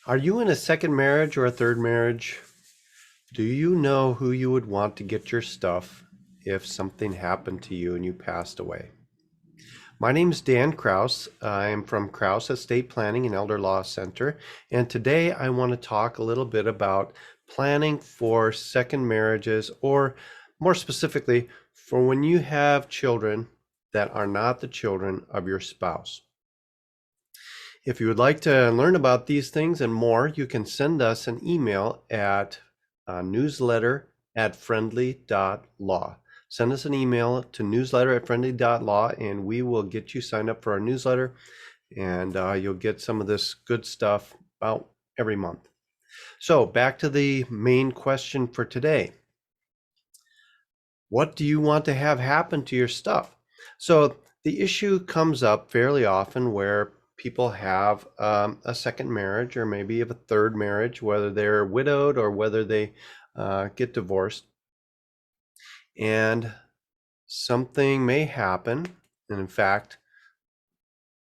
Are you in a second marriage or a third marriage? Do you know who you would want to get your stuff if something happened to you and you passed away? My name is Dan Krause. I'm from Krause Estate Planning and Elder Law Center, and today I want to talk a little bit about planning for second marriages, or more specifically, for when you have children that are not the children of your spouse. If you would like to learn about these things and more, you can send us an email at newsletter@friendly.law. Send us an email to newsletter@friendly.law and we will get you signed up for our newsletter, and you'll get some of this good stuff about every month. So back to the main question for today. What do you want to have happen to your stuff? So the issue comes up fairly often where people have a second marriage, or maybe of a third marriage, whether they're widowed or whether they get divorced, and something may happen. And in fact,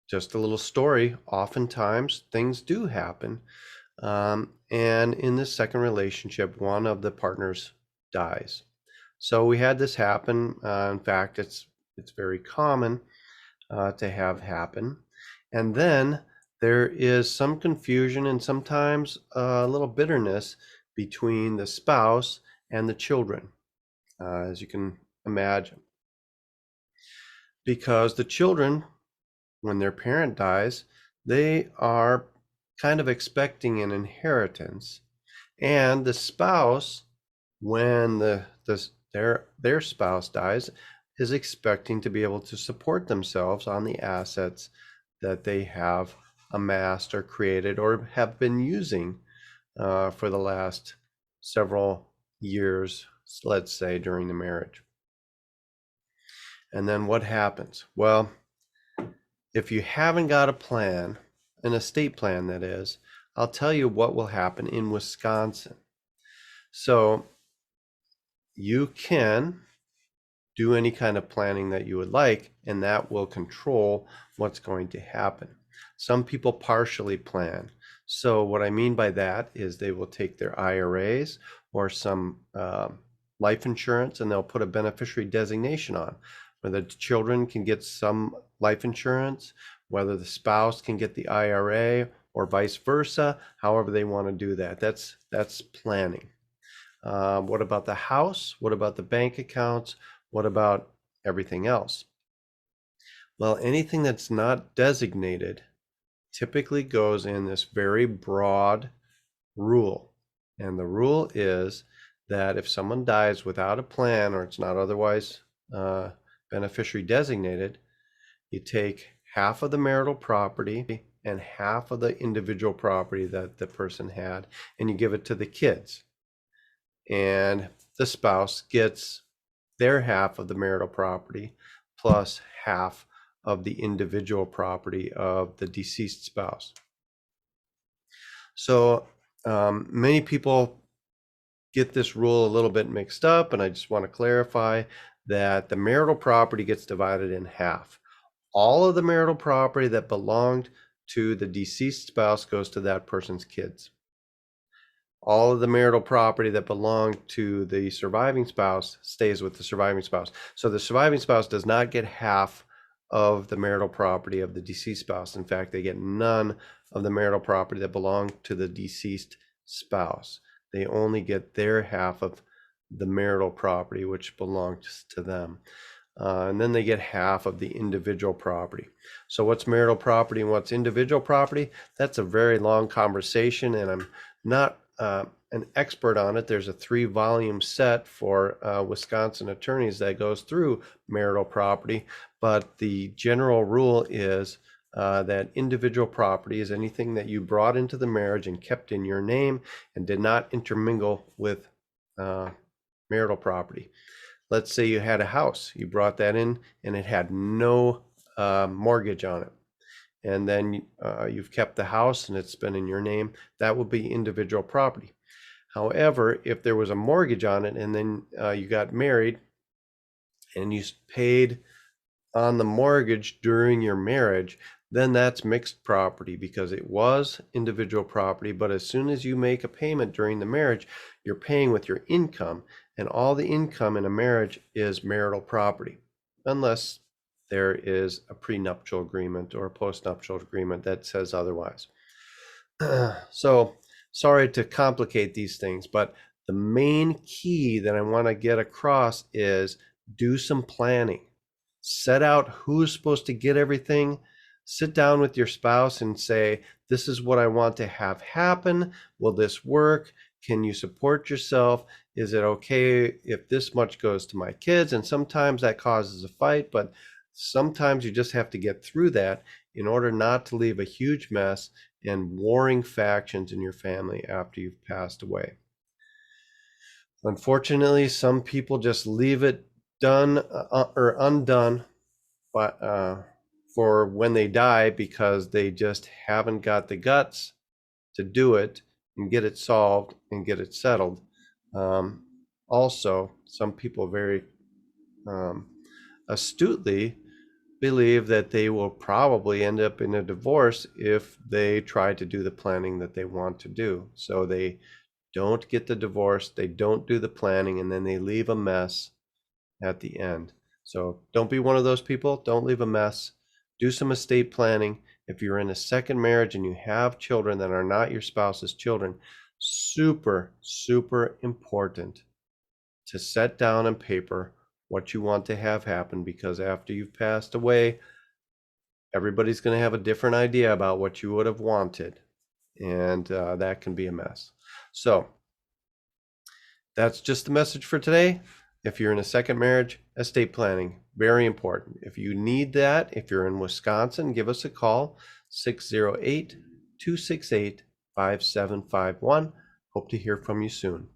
just a little story, oftentimes things do happen. And in this second relationship, one of the partners dies. So we had this happen. In fact, it's very common to have happen. And then there is some confusion and sometimes a little bitterness between the spouse and the children, as you can imagine. Because the children, when their parent dies, they are kind of expecting an inheritance. And the spouse, when their spouse dies, is expecting to be able to support themselves on the assets that they have amassed or created or have been using for the last several years, let's say, during the marriage. And then what happens? Well, if you haven't got a plan, an estate plan that is, I'll tell you what will happen in Wisconsin. So you can do any kind of planning that you would like, and that will control what's going to happen. Some people partially plan. So what I mean by that is they will take their IRAs or some life insurance, and they'll put a beneficiary designation on, where the children can get some life insurance, whether the spouse can get the IRA, or vice versa, however they want to do that. That's planning. What about the house? What about the bank accounts? What about everything else? Well, anything that's not designated typically goes in this very broad rule. And the rule is that if someone dies without a plan, or it's not otherwise beneficiary designated, you take half of the marital property and half of the individual property that the person had, and you give it to the kids. And the spouse gets their half of the marital property plus half of the individual property of the deceased spouse. So many people get this rule a little bit mixed up, and I just want to clarify that the marital property gets divided in half. All of the marital property that belonged to the deceased spouse goes to that person's kids. All of the marital property that belonged to the surviving spouse stays with the surviving spouse. So the surviving spouse does not get half of the marital property of the deceased spouse. In fact, they get none of the marital property that belonged to the deceased spouse. They only get their half of the marital property, which belongs to them. And then they get half of the individual property. So what's marital property and what's individual property? That's a very long conversation, and I'm not an expert on it. There's a 3-volume set for Wisconsin attorneys that goes through marital property, but the general rule is that individual property is anything that you brought into the marriage and kept in your name and did not intermingle with marital property. Let's say you had a house, you brought that in and it had no mortgage on it. And then you've kept the house and it's been in your name, that would be individual property. However, if there was a mortgage on it and then you got married and you paid on the mortgage during your marriage, then that's mixed property because it was individual property. But as soon as you make a payment during the marriage, you're paying with your income, and all the income in a marriage is marital property, unless there is a prenuptial agreement or a postnuptial agreement that says otherwise. So sorry to complicate these things, but the main key that I want to get across is do some planning. Set out who's supposed to get everything. Sit down with your spouse and say, this is what I want to have happen. Will this work? Can you support yourself? Is it okay if this much goes to my kids? And sometimes that causes a fight, but sometimes you just have to get through that in order not to leave a huge mess and warring factions in your family after you've passed away. Unfortunately, some people just leave it done or undone, but for when they die because they just haven't got the guts to do it and get it solved and get it settled. Also, some people very astutely believe that they will probably end up in a divorce if they try to do the planning that they want to do. So they don't get the divorce, they don't do the planning, and then they leave a mess at the end. So don't be one of those people. Don't leave a mess. Do some estate planning. If you're in a second marriage and you have children that are not your spouse's children, super, super important to set down on paper what you want to have happen, because after you've passed away, everybody's going to have a different idea about what you would have wanted, and that can be a mess. So that's just the message for today. If you're in a second marriage, estate planning, very important. If you need that, if you're in Wisconsin, give us a call, 608-268-5751. Hope to hear from you soon.